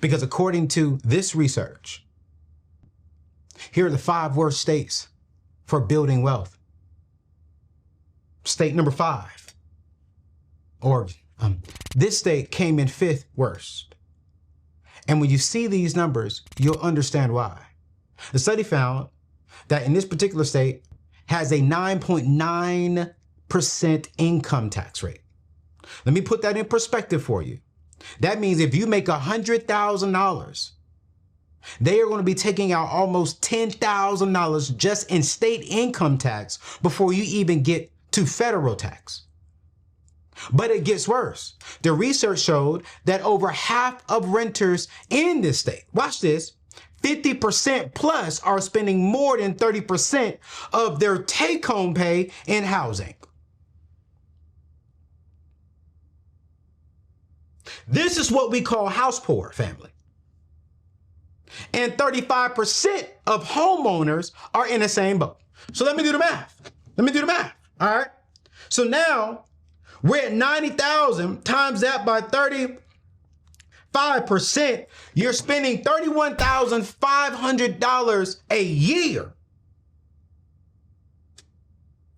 Because according to this research, here are the 5 worst states for building wealth. State number 5, Oregon. This state came in 5th worst. And when you see these numbers, you'll understand why. The study found that in this particular state has a 9.9% income tax rate. Let me put that in perspective for you. That means if you make $100,000, they are going to be taking out almost $10,000 just in state income tax before you even get to federal tax. But it gets worse. The research showed that over half of renters in this state, watch this, 50% plus are spending more than 30% of their take-home pay in housing. This is what we call house poor, family. And 35% of homeowners are in the same boat. So let me do the math. All right. So now we're at 90,000 times that by 35%. You're spending $31,500 a year.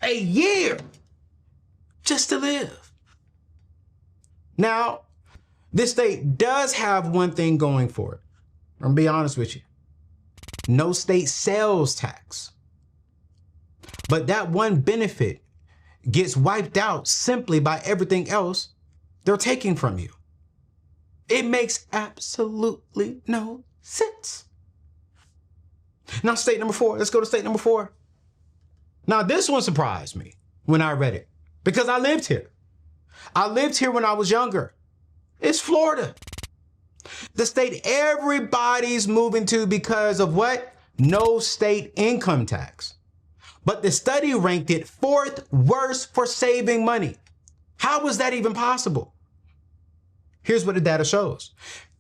A year just to live. Now, this state does have one thing going for it. I'm gonna be honest with you. No state sales tax. But that one benefit gets wiped out simply by everything else they're taking from you. It makes absolutely no sense. Now, state number 4. Let's go to state number 4. Now, this one surprised me when I read it because I lived here. I lived here when I was younger. It's Florida. The state everybody's moving to because of what? No state income tax. But the study ranked it 4th worst for saving money. How was that even possible? Here's what the data shows.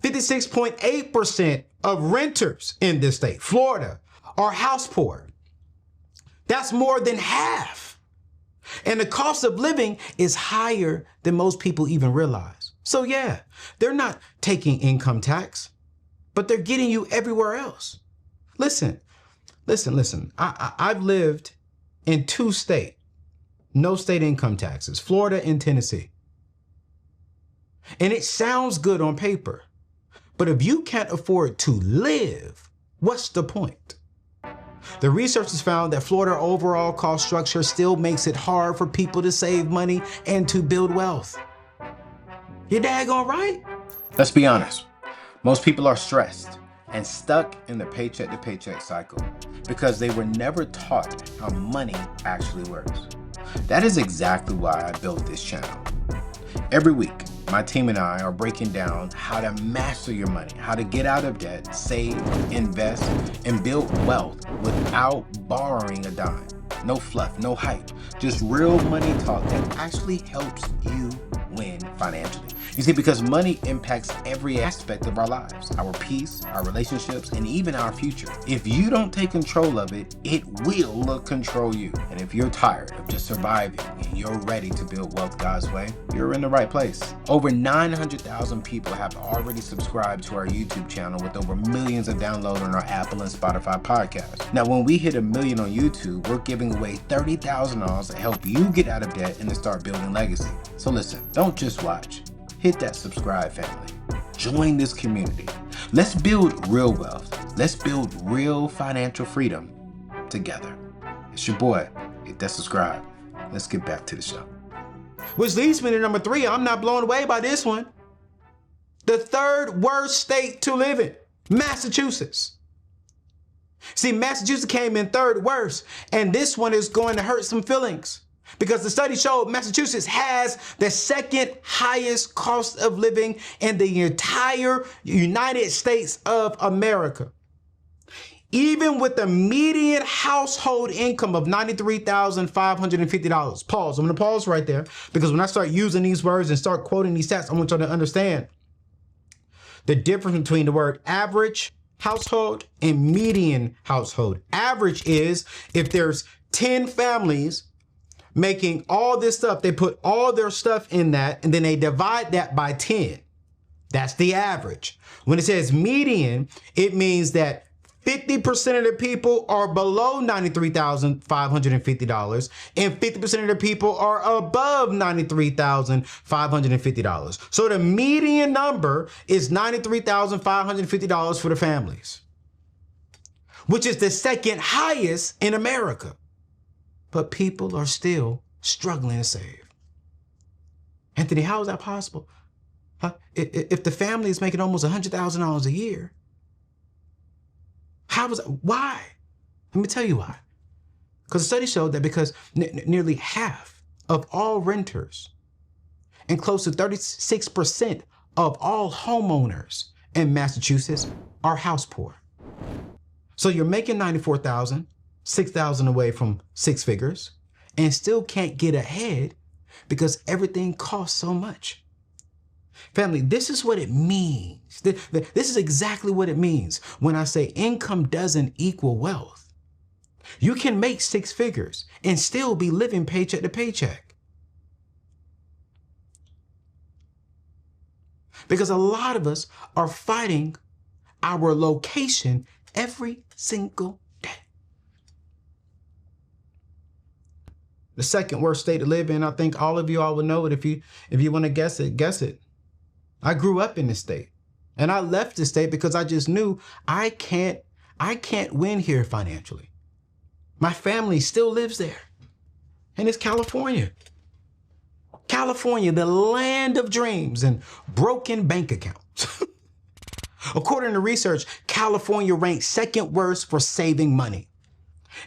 56.8% of renters in this state, Florida, are house poor. That's more than half. And the cost of living is higher than most people even realize. So yeah, they're not taking income tax, but they're getting you everywhere else. Listen. I've lived in 2 states, no state income taxes, Florida and Tennessee. And it sounds good on paper, but if you can't afford to live, what's the point? The researchers found that Florida overall cost structure still makes it hard for people to save money and to build wealth. You're daggone right. Let's be honest. Most people are stressed and stuck in the paycheck to paycheck cycle because they were never taught how money actually works. That is exactly why I built this channel. Every week, my team and I are breaking down how to master your money, how to get out of debt, save, invest, and build wealth without borrowing a dime. No fluff, no hype, just real money talk that actually helps you win financially. You see, because money impacts every aspect of our lives, our peace, our relationships, and even our future. If you don't take control of it, it will control you. And if you're tired of just surviving and you're ready to build wealth God's way, you're in the right place. Over 900,000 people have already subscribed to our YouTube channel with over millions of downloads on our Apple and Spotify podcasts. Now, when we hit 1 million on YouTube, we're giving away $30,000 to help you get out of debt and to start building legacy. So listen, don't just watch. Hit that subscribe, family. Join this community. Let's build real wealth. Let's build real financial freedom together. It's your boy. Hit that subscribe. Let's get back to the show. Which leads me to number 3. I'm not blown away by this one. The 3rd worst state to live in, Massachusetts. See, Massachusetts came in 3rd worst, and this one is going to hurt some feelings. Because the study showed Massachusetts has the 2nd highest cost of living in the entire United States of America. Even with the median household income of $93,550. Pause. I'm going to pause right there because when I start using these words and start quoting these stats, I want you to understand the difference between the word average household and median household. Average is if there's 10 families making all this stuff, they put all their stuff in that, and then they divide that by 10. That's the average. When it says median, it means that 50% of the people are below $93,550 and 50% of the people are above $93,550. So the median number is $93,550 for the families, which is the second highest in America. But people are still struggling to save. Anthony, how is that possible? If the family is making almost $100,000 a year, why? Let me tell you why. Because the study showed that because nearly half of all renters and close to 36% of all homeowners in Massachusetts are house poor. So you're making $94,000, $6,000 away from six figures, and still can't get ahead because everything costs so much. Family, this is what it means. This is exactly what it means when I say income doesn't equal wealth. You can make six figures and still be living paycheck to paycheck. Because a lot of us are fighting our location every single day. The second worst state to live in, I think all of you all will know it. If you want to guess it, guess it. I grew up in this state, and I left the state because I just knew I can't win here financially. My family still lives there, and it's California. California, the land of dreams and broken bank accounts. According to research, California ranks second worst for saving money.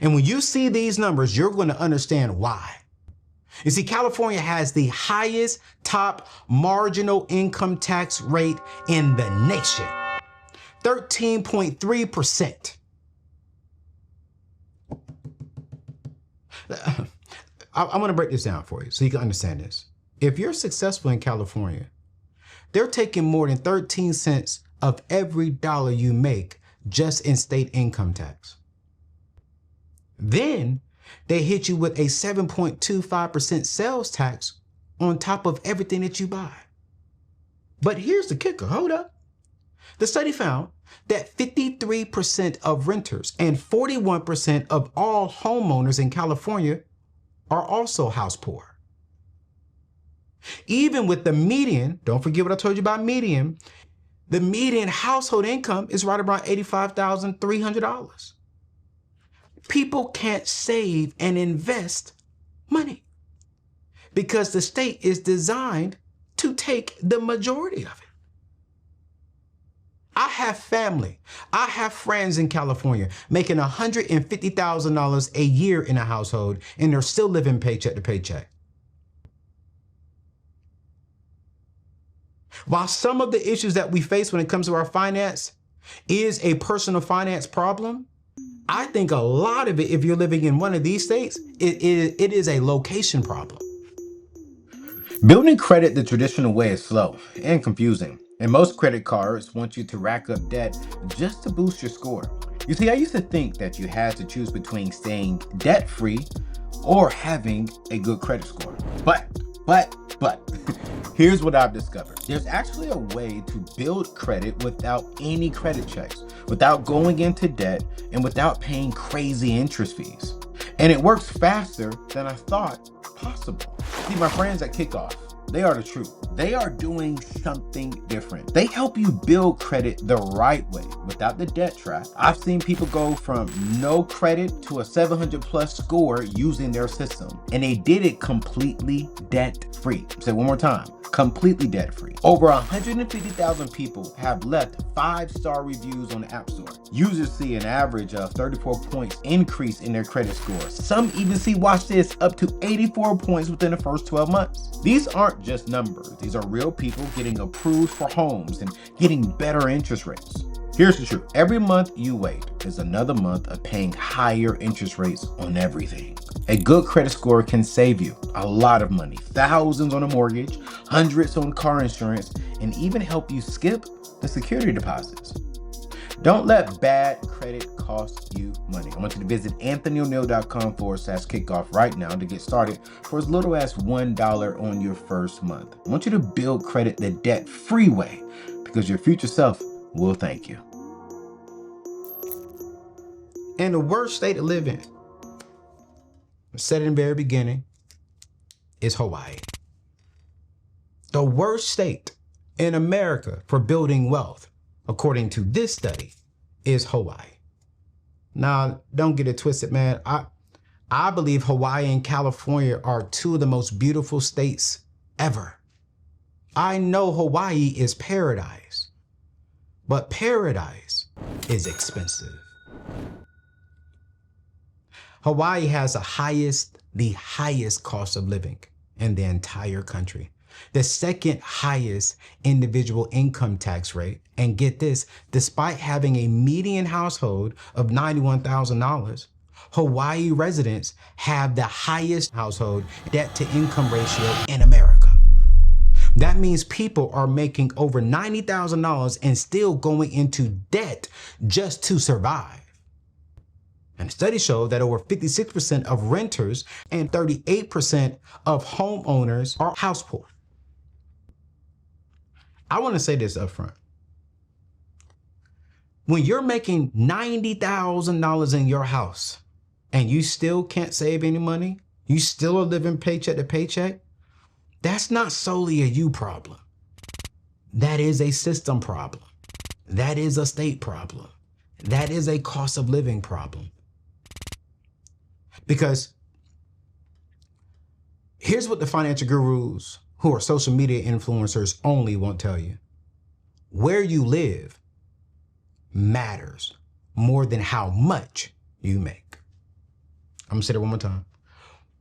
And when you see these numbers, you're going to understand why. You see, California has the highest top marginal income tax rate in the nation, 13.3%. I want to break this down for you so you can understand this. If you're successful in California, they're taking more than 13 cents of every dollar you make just in state income tax. Then they hit you with a 7.25% sales tax on top of everything that you buy. But here's the kicker, hold up. The study found that 53% of renters and 41% of all homeowners in California are also house poor. Even with the median, don't forget what I told you about median, the median household income is right around $85,300. People can't save and invest money because the state is designed to take the majority of it. I have family, I have friends in California making $150,000 a year in a household, and they're still living paycheck to paycheck. While some of the issues that we face when it comes to our finance is a personal finance problem, I think a lot of it, if you're living in one of these states, it is a location problem. Building credit the traditional way is slow and confusing, and most credit cards want you to rack up debt just to boost your score. You see, I used to think that you had to choose between staying debt-free or having a good credit score. But, here's what I've discovered. There's actually a way to build credit without any credit checks, without going into debt, and without paying crazy interest fees. And it works faster than I thought possible. See, my friends at Kickoff, they are the truth. They are doing something different. They help you build credit the right way without the debt trap. I've seen people go from no credit to a 700 plus score using their system, and they did it completely debt free. Say one more time. Completely debt-free. Over 150,000 people have left 5-star reviews on the App Store. Users see an average of 34 points increase in their credit score. Some even see, watch this, up to 84 points within the first 12 months. These aren't just numbers. These are real people getting approved for homes and getting better interest rates. Here's the truth. Every month you wait is another month of paying higher interest rates on everything. A good credit score can save you a lot of money, thousands on a mortgage, hundreds on car insurance, and even help you skip the security deposits. Don't let bad credit cost you money. I want you to visit anthonyoneal.com/kickoff right now to get started for as little as $1 on your first month. I want you to build credit the debt-free way. because your future self will thank you. And the worst state to live in, I said in the very beginning, is Hawaii. The worst state in America for building wealth, according to this study, is Hawaii. Now, don't get it twisted, man. I believe Hawaii and California are two of the most beautiful states ever. I know Hawaii is paradise, but paradise is expensive. Hawaii has the highest cost of living in the entire country. The second highest individual income tax rate. And get this, despite having a median household of $91,000, Hawaii residents have the highest household debt to income ratio in America. That means people are making over $90,000 and still going into debt just to survive. And studies show that over 56% of renters and 38% of homeowners are house poor. I want to say this up front. When you're making $90,000 in your house and you still can't save any money, you still are living paycheck to paycheck, that's not solely a you problem. That is a system problem. That is a state problem. That is a cost of living problem. Because here's what the financial gurus who are social media influencers only won't tell you. Where you live matters more than how much you make. I'm gonna say that one more time.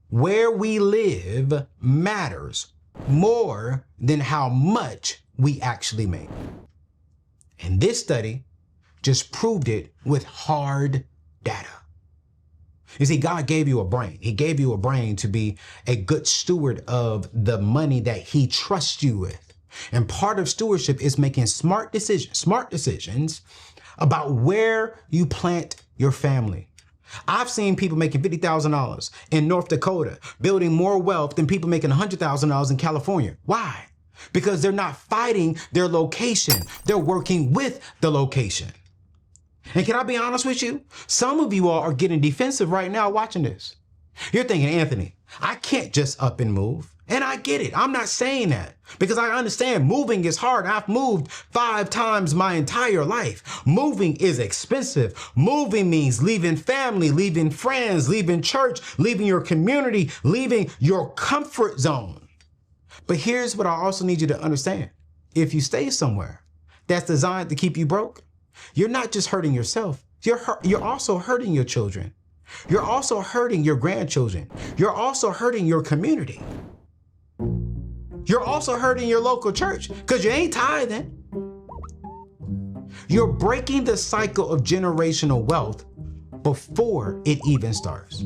Where we live matters more than how much we actually make. And this study just proved it with hard data. You see, God gave you a brain. He gave you a brain to be a good steward of the money that he trusts you with. And part of stewardship is making smart decisions about where you plant your family. I've seen people making $50,000 in North Dakota, building more wealth than people making $100,000 in California. Why? Because they're not fighting their location. They're working with the location. And can I be honest with you? Some of you all are getting defensive right now watching this. You're thinking, Anthony, I can't just up and move. And I get it. I'm not saying that because I understand moving is hard. I've moved 5 times my entire life. Moving is expensive. Moving means leaving family, leaving friends, leaving church, leaving your community, leaving your comfort zone. But here's what I also need you to understand. If you stay somewhere that's designed to keep you broke, you're not just hurting yourself. You're also hurting your children. You're also hurting your grandchildren. You're also hurting your community. You're also hurting your local church because you ain't tithing. You're breaking the cycle of generational wealth before it even starts.